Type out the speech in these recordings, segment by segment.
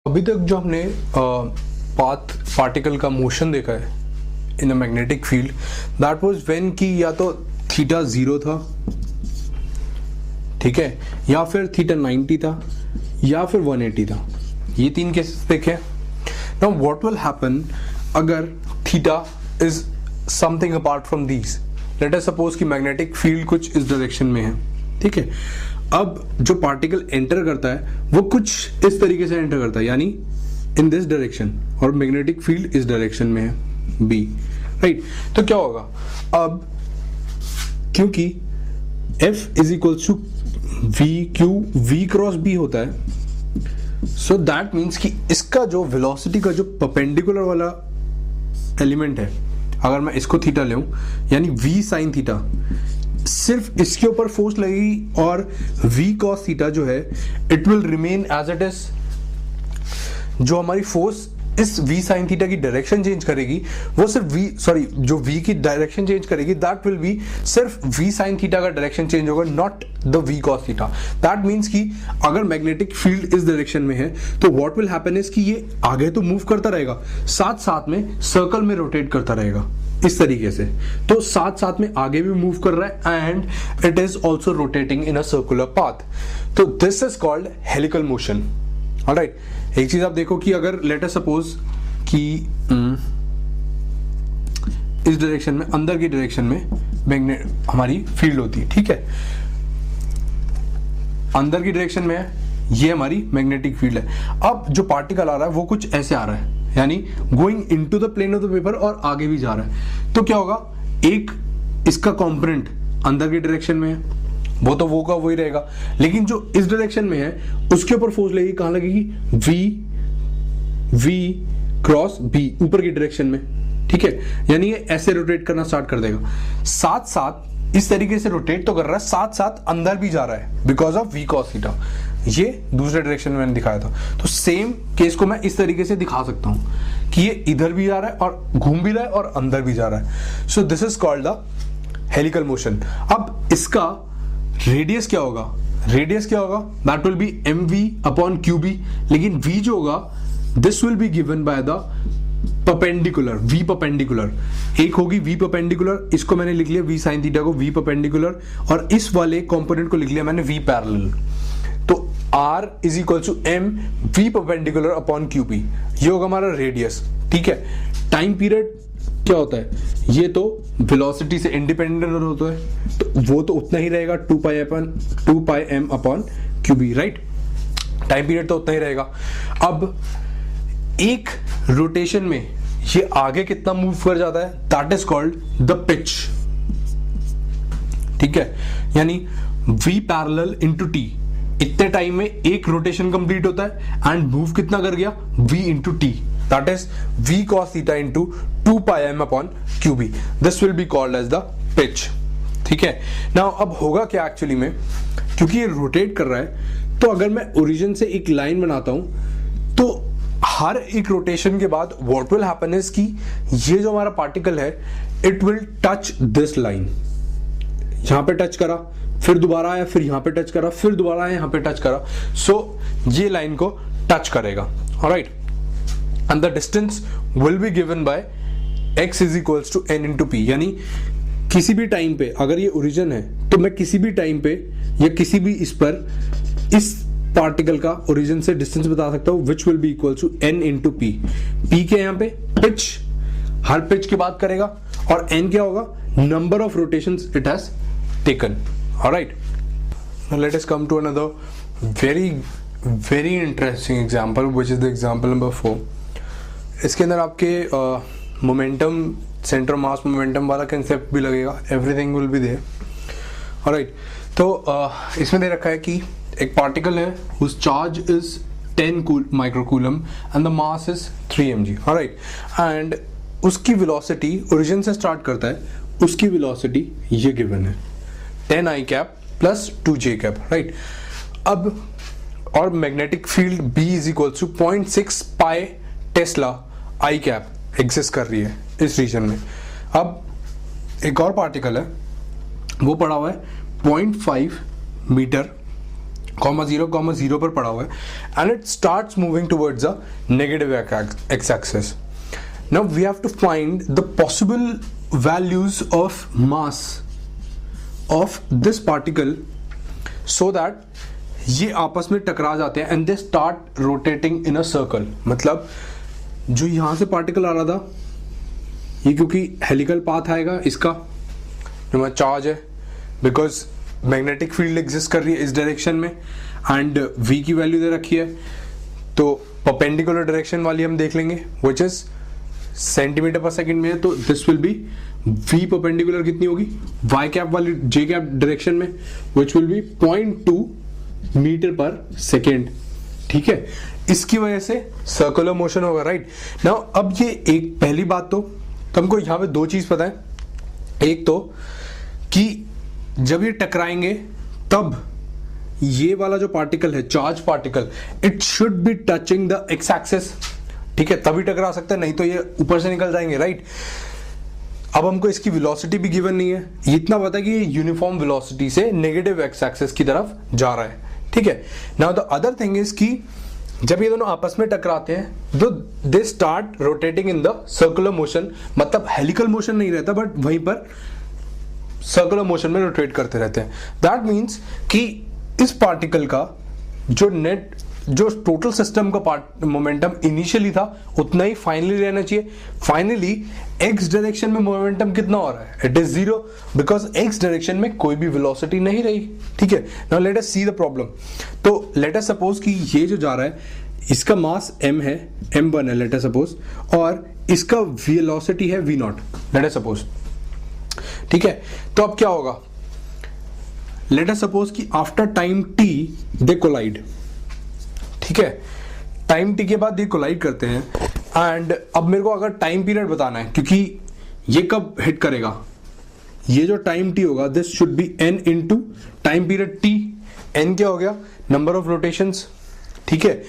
अभी तक जो हमने पाथ पार्टिकल का मोशन देखा है in a magnetic field, that was when कि या तो थीटा 0 था, ठीक है, या फिर थीटा 90 था, या फिर 180 था। ये तीन केसेस देखे। नाउ व्हाट विल हैपन अगर theta is something apart from these. Late us suppose कि मैग्नेटिक फील्ड कुछ इस डायरेक्शन में है, ठीक है। अब जो पार्टिकल एंटर करता है वो कुछ इस तरीके से एंटर करता है, यानी इन दिस डायरेक्शन, और मैग्नेटिक फील्ड इस डायरेक्शन में है बी, राइट। तो क्या होगा अब, क्योंकि F is equals to v q v cross B होता है, सो दैट मीन्स कि इसका जो वेलोसिटी का जो परपेंडिकुलर वाला एलिमेंट है, अगर मैं इसको थीटा लूं यानी v साइन थीटा, सिर्फ इसके ऊपर फोर्स लगेगी और v cos थीटा जो है it will remain as it is. जो हमारी फोर्स इस v साइन थीटा की डायरेक्शन चेंज करेगी वो सिर्फ जो v की डायरेक्शन चेंज करेगी दैट विल बी सिर्फ v साइन थीटा का डायरेक्शन चेंज होगा, not the v cos theta. That means कि अगर मैग्नेटिक फील्ड इस डायरेक्शन में है तो व्हाट विल हैपन इज कि ये आगे तो मूव करता रहेगा, साथ साथ में सर्कल में रोटेट करता रहेगा इस तरीके से। तो साथ साथ में आगे भी मूव कर रहा है and it is also rotating in a circular path. तो this is called helical motion. Alright, एक चीज आप देखो कि अगर लेट अस सपोज कि इस डायरेक्शन में, अंदर की डायरेक्शन में मैग्नेट हमारी फील्ड होती है, ठीक है, अंदर की डायरेक्शन में है, ये हमारी मैग्नेटिक फील्ड है। अब जो पार्टिकल आ रहा है वो कुछ ऐसे आ रहा है, यानी going into the plane of the paper और आगे भी जा रहा है। तो क्या होगा, एक इसका कंपोनेंट अंदर की डायरेक्शन में है, वो तो वो का वही रहेगा, लेकिन जो इस डायरेक्शन में है उसके ऊपर फोर्स लगेगी, कहां लगेगी, वी क्रॉस बी, ऊपर की डायरेक्शन में, ठीक है। यानी ये ऐसे रोटेट करना स्टार्ट कर देगा, साथ साथ इस तरीके से रोटेट तो कर रहा है, साथ साथ अंदर भी जा रहा है because of v cos theta. ये दूसरे डायरेक्शन में मैंने दिखाया था। तो सेम केस को मैं इस तरीके से दिखा सकता हूं कि ये इधर भी जा रहा है और घूम भी रहा है और अंदर भी जा रहा है। So this is called the helical motion. अब इसका रेडियस क्या होगा, रेडियस क्या होगा, that will be mv upon qb, लेकिन v जो होगा this will be given by the perpendicular, v perpendicular. एक होगी v परपेंडिकुलर, इसको मैंने लिख लिया v साइन थीटा को v परपेंडिकुलर, और इस वाले कंपोनेंट को लिख लिया मैंने v पैरेलल। तो r is equal to m v perpendicular upon qb, ये होगा हमारा रेडियस, ठीक है। टाइम पीरियड क्या होता है, ये तो वेलोसिटी से इंडिपेंडेंट होता है, तो वो तो उतना ही रहेगा 2 pi m upon qb, right. Time period तो उतना ही रहेगा। अब एक रोटेशन में ये आगे कितना मूव कर जाता है, that is called the pitch, ठीक है। यानी v पैरेलल इंटू t, इतने टाइम में एक रोटेशन कंप्लीट होता है एंड मूव कितना कर गया, v into T, that is v cos theta into 2 pi m upon qb। This will be called as the pitch, ठीक है। नाउ अब होगा क्या एक्चुअली में, क्योंकि ये रोटेट कर रहा है, तो अगर मैं ओरिजिन से एक लाइन बनाता हूं तो हर एक रोटेशन के बाद व्हाट विल हैपन इज कि ये जो हमारा पार्टिकल है it will touch this line. यहां पे टच करा, फिर दोबारा आया, फिर यहां पे टच करा, फिर दोबारा आया, यहां पे टच करा, सो ये लाइन को टच करेगा, alright. And the distance will be given by x is equals to n into P. यानी किसी भी टाइम पे अगर ये ओरिजिन है तो मैं किसी भी टाइम पे या किसी भी इस पर इस पार्टिकल का ओरिजिन से डिस्टेंस बता सकता हूं, which will be equal to n into P. P के यहां पे पिच, हर पिच की बात करेगा, और n क्या होगा, number of rotations it has taken, alright. Now let us come to another very interesting example which is the example number 4। इसके अंदर आपके मोमेंटम, सेंटर मास मोमेंटम वाला कंसेप्ट भी लगेगा, everything will be there, alright. तो इसमें दे रखा है कि एक पार्टिकल है whose charge is 10 microcoulomb and the mass is 3 mg, alright. And उसकी वेलोसिटी ओरिजिन से स्टार्ट करता है, उसकी वेलोसिटी ये गिवन है 10 i cap plus 2 j cap, right. अब और magnetic field B is equal to 0.6 pi tesla i cap exist कर रही है इस रीजन में। अब एक और पार्टिकल है, वो पड़ा हुआ है 0.5 मीटर 0 पर पड़ा हुआ है, and it starts moving towards the negative X axis. Now we have to find the possible values of mass of this particle so that ये आपस में टकरा जाते हैं and they start rotating in a circle. मतलब जो यहां से पार्टिकल आ रहा था, ये क्योंकि हेलिकल पाथ आएगा इसका, जो हमारा चार्ज है, बिकॉज मैग्नेटिक फील्ड एग्जिस्ट कर रही है इस डायरेक्शन में एंड v की वैल्यू दे रखी है, तो परपेंडिकुलर डायरेक्शन वाली हम देख लेंगे विच इज सेंटीमीटर पर सेकंड में है, तो this will B v perpendicular कितनी होगी y कैप वाली j कैप डायरेक्शन में, विच विल बी 0.2 मीटर पर सेकेंड. ठीक है, इसकी वजह से सर्कुलर मोशन होगा. राइट नाउ अब ये एक पहली बात, तो हमको यहां पे दो चीज पता है. एक तो कि जब ये टकराएंगे तब ये वाला जो पार्टिकल है, charge particle, it should B touching the x axis. ठीक है, तभी टकरा सकता है, नहीं तो ये ऊपर से निकल जाएंगे. राइट, अब हमको इसकी वेलोसिटी भी गिवन नहीं है, इतना पता है कि ये यूनिफॉर्म वेलोसिटी से नेगेटिव एक्स एक्सिस की तरफ जा रहा है. ठीक है, now the other thing is कि जब ये दोनों आपस में टकराते हैं तो दे start rotating in the circular motion. मतलब हेलिकल मोशन नहीं रहता, बट वहीं पर सर्कुलर मोशन में रोटेट करते रहते हैं. दैट मीन्स कि इस पार्टिकल का जो टोटल सिस्टम का मोमेंटम इनिशियली था उतना ही फाइनली रहना चाहिए. फाइनली एक्स डायरेक्शन में मोमेंटम कितना हो रहा है? It is 0, because x direction में कोई भी वेलोसिटी नहीं रही. ठीक है, now let us see the problem. तो लेट अस सपोज कि ये जो जा रहा है इसका मास m है, m1 है लेट अस सपोज, और इसका वेलोसिटी है v0 लेट अस सपोज. ठीक है, तो अब क्या होगा? लेट अस सपोज कि आफ्टर टाइम t दे कोलाइड. ठीक है, टाइम t के बाद ये कोलाइड करते हैं, एंड अब मेरे को अगर टाइम पीरियड बताना है, क्योंकि ये कब हिट करेगा, ये जो टाइम t होगा this should be n into time period t. n क्या हो गया? Number of rotations. ठीक है,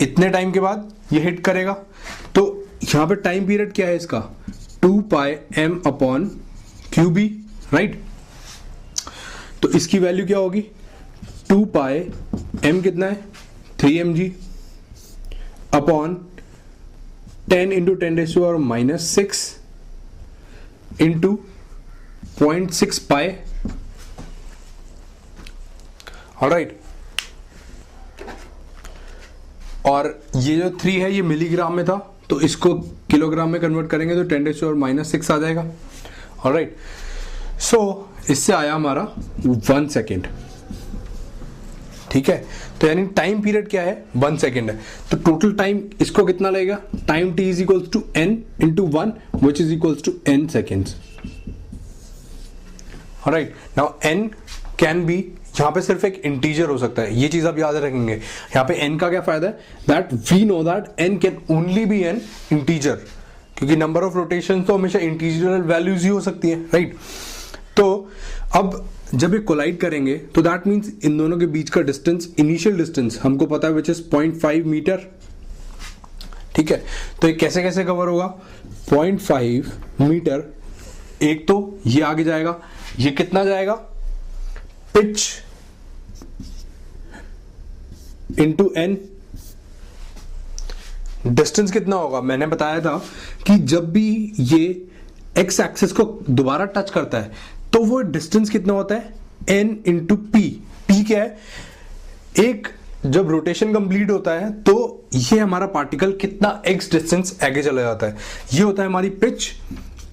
इतने टाइम के बाद ये हिट करेगा, तो यहां पे टाइम पीरियड क्या है इसका? 2 pi m upon QB. Right, तो इसकी वैल्यू क्या होगी? 2 पाई m कितना है? 3 mg अपॉन 10 इंटू 10⁻⁻6 इंटू 0.6 पाई. ऑलराइट, और ये जो 3 है ये मिलीग्राम में था, तो इसको किलोग्राम में कन्वर्ट करेंगे तो 10⁻⁻6 आ जाएगा. ऑलराइट, सो इससे आया हमारा 1 सेकेंड. ठीक है, तो यानी टाइम पीरियड क्या है? 1 सेकेंड है. तो टोटल टाइम इसको कितना लगेगा? Time t is equals to n into 1 which is equals to n seconds. Alright, now n can be, यहां पे सिर्फ एक इंटीजर हो सकता है, ये चीज आप याद रखेंगे. यहां पे n का क्या फायदा है? That we know that n can only be an integer, क्योंकि नंबर ऑफ रोटेशन तो हमेशा इंटीजरल वैल्यूज ही हो सकती है. राइट, तो अब जब ये कोलाइड करेंगे तो दैट मीन्स इन दोनों के बीच का डिस्टेंस, इनिशियल डिस्टेंस हमको पता है विच इज 0.5 मीटर. ठीक है, तो ये कैसे कैसे कवर होगा? 0.5 मीटर. एक तो ये आगे जाएगा, ये कितना जाएगा? Pitch into n. डिस्टेंस कितना होगा? मैंने बताया था कि जब भी ये एक्स एक्सिस को दोबारा टच करता है तो वो डिस्टेंस कितना होता है? n into P. पी क्या है? एक जब रोटेशन कंप्लीट होता है तो ये हमारा पार्टिकल कितना x डिस्टेंस आगे चला जाता है, ये होता है हमारी pitch,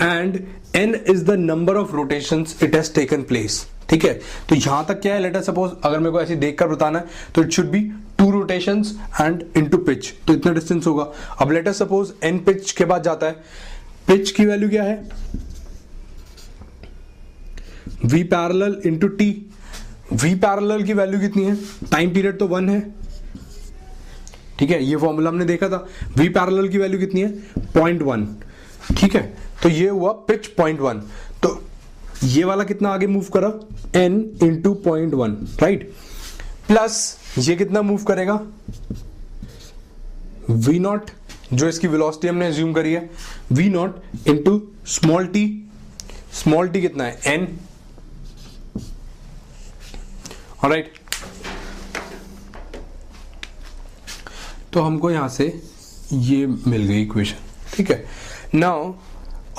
and n is the number of rotations it has taken place. ठीक है, तो यहां तक क्या है? लेट अस सपोज अगर मेरे को ऐसे देखकर बताना है तो it should B 2 rotations and into pitch, तो इतना डिस्टेंस होगा. अब late us suppose n pitch के बाद जाता है, पिच की वैल्यू क्या है? v parallel into t. v parallel की वैल्यू कितनी है? टाइम पीरियड तो 1 है. ठीक है, ये फॉर्मूला हमने देखा था. v पैरेलल की वैल्यू कितनी है? 0.1. ठीक है, तो ये हुआ पिच 0.1. तो ये वाला कितना आगे मूव करा? n into 0.1. राइट, प्लस ये कितना मूव करेगा? v0, जो इसकी वेलोसिटी हमने अज्यूम करी है, v0 into small t. Small t कितना है? n. ऑलराइट, तो हमको यहाँ से ये मिल गई इक्वेशन, ठीक है। नाउ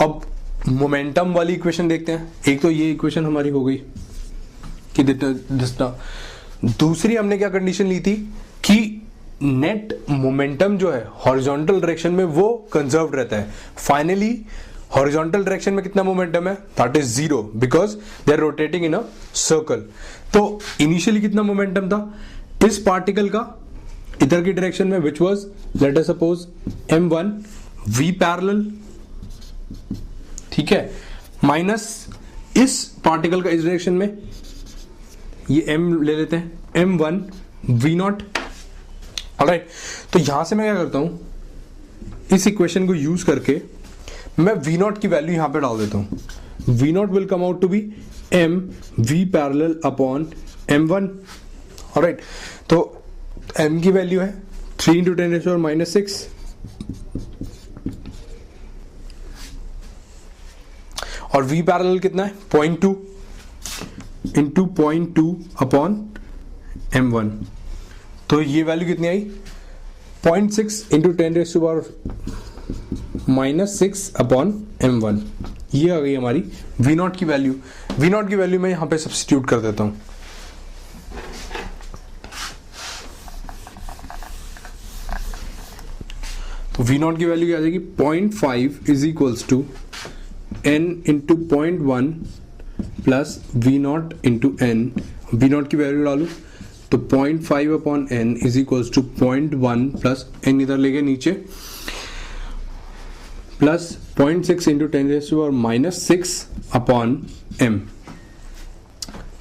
अब मोमेंटम वाली इक्वेशन देखते हैं। एक तो ये इक्वेशन हमारी हो गई कि दूसरी हमने क्या कंडीशन ली थी कि नेट मोमेंटम जो है हॉरिजॉन्टल डायरेक्शन में वो कंजर्व रहता है। फाइनली हॉरिजॉन्टल डायरेक्शन में कितना मोमेंटम है, that is 0 because they are rotating in a circle. तो इनिशियली कितना मोमेंटम था इस पार्टिकल का इधर की डायरेक्शन में, which was let us suppose m1 v parallel, ठीक है, माइनस इस पार्टिकल का इस डायरेक्शन में, ये m ले लेते हैं, m1 v0। ऑलराइट, तो यहां से मैं क्या करता हूं, इस इक्वेशन को यूज करके मैं v0 की वैल्यू यहां पे डाल देता हूं। v0 will come out to be m v parallel upon m1। Alright, तो m की वैल्यू है 3 × 10⁻⁻⁶, और v पैरेलल कितना है 0.2 × 0.2 अपॉन m1। तो ये वैल्यू कितनी आई 0.6 × 10⁻⁻⁶ अपॉन m1। ये आ गई हमारी v0 की वैल्यू। v0 की वैल्यू मैं यहां पे सब्स्टिट्यूट कर देता हूं। तो v0 की वैल्यू क्या आ जाएगी 0.5 is equals to n × 0.1 plus v0 × n। v0 की वैल्यू डालू तो 0.5 upon n is equals to 0.1 plus n इधर लेके नीचे प्लस 0.6 × 10⁻⁻⁶ अपॉन m,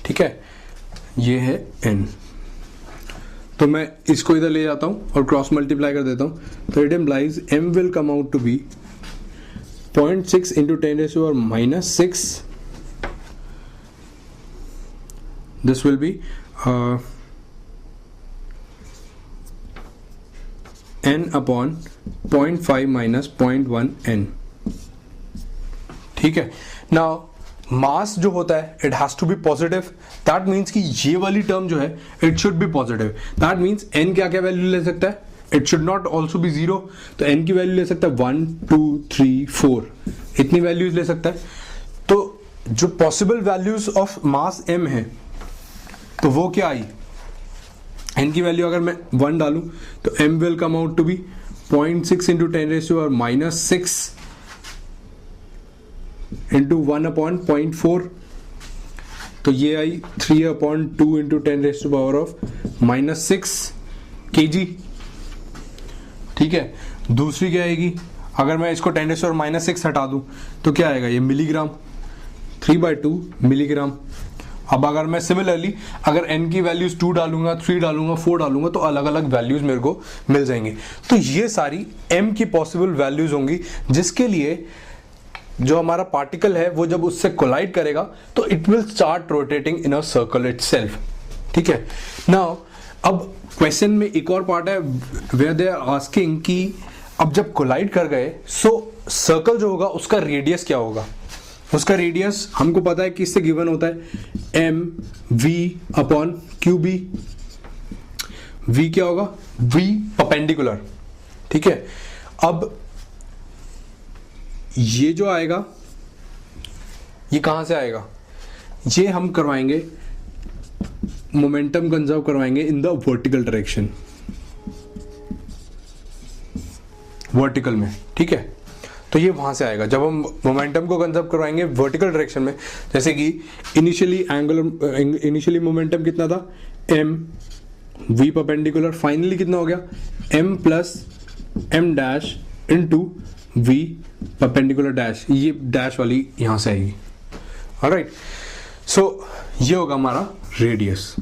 ठीक है, ये है n। तो मैं इसको इधर ले जाता हूं और क्रॉस मल्टीप्लाई कर देता हूं, तो it implies m will come out to be 0.6 × 10⁻⁻⁶, this will be n upon 0.5 minus 0.1 n, ठीक है। नाउ मास जो होता है it has to be positive, that means कि ये वाली टर्म जो है it should be positive. That means n क्या क्या वैल्यू ले सकता है, it should not also be 0, तो n की वैल्यू ले सकता है 1 2 3 4, इतनी वैल्यूज ले सकता है। तो जो possible values of mass m है तो वो क्या आई, n की वैल्यू अगर मैं 1 डालूं तो m will come out to be 0.6 × 10⁻⁻⁶ into 1 upon 0.4, तो ये आई 3 अपॉन 2 × 10⁻⁻⁶ kg, ठीक है। दूसरी क्या आएगी, अगर मैं इसको 10⁻⁻⁶ हटा दूं तो क्या आएगा, ये मिलीग्राम, 3/2 मिलीग्राम। अब अगर मैं सिमिलरली अगर n की वैल्यूज 2 डालूंगा, 3 डालूंगा, 4 डालूंगा तो अलग अलग वैल्यूज मेरे को मिल जाएंगे। तो ये सारी m की पॉसिबल वैल्यूज होंगी, जिसके लिए जो हमारा पार्टिकल है वो जब उससे कोलाइड करेगा तो it will start rotating in a circle itself, ठीक है। नाउ अब क्वेश्चन में एक और पार्ट है वेयर दे आर आस्किंग कि अब जब कोलाइड कर गए सो सर्कल जो होगा उसका रेडियस क्या होगा। उसका रेडियस हमको पता है कि इससे गिवन होता है m v upon Q B. v क्या होगा, v परपेंडिकुलर, ठीक है। अब ये जो आएगा ये कहां से आएगा, ये हम करवाएंगे मोमेंटम कंजर्व करवाएंगे in the vertical direction, vertical में, ठीक है। तो ये वहां से आएगा जब हम मोमेंटम को कंजर्व करवाएंगे वर्टिकल डायरेक्शन में। जैसे कि इनिशियली मोमेंटम कितना था m v परपेंडिकुलर, फाइनली कितना हो गया m plus m dash into v perpendicular dash, ये डैश वाली यहां से आएगी। ऑलराइट, सो ये होगा हमारा रेडियस।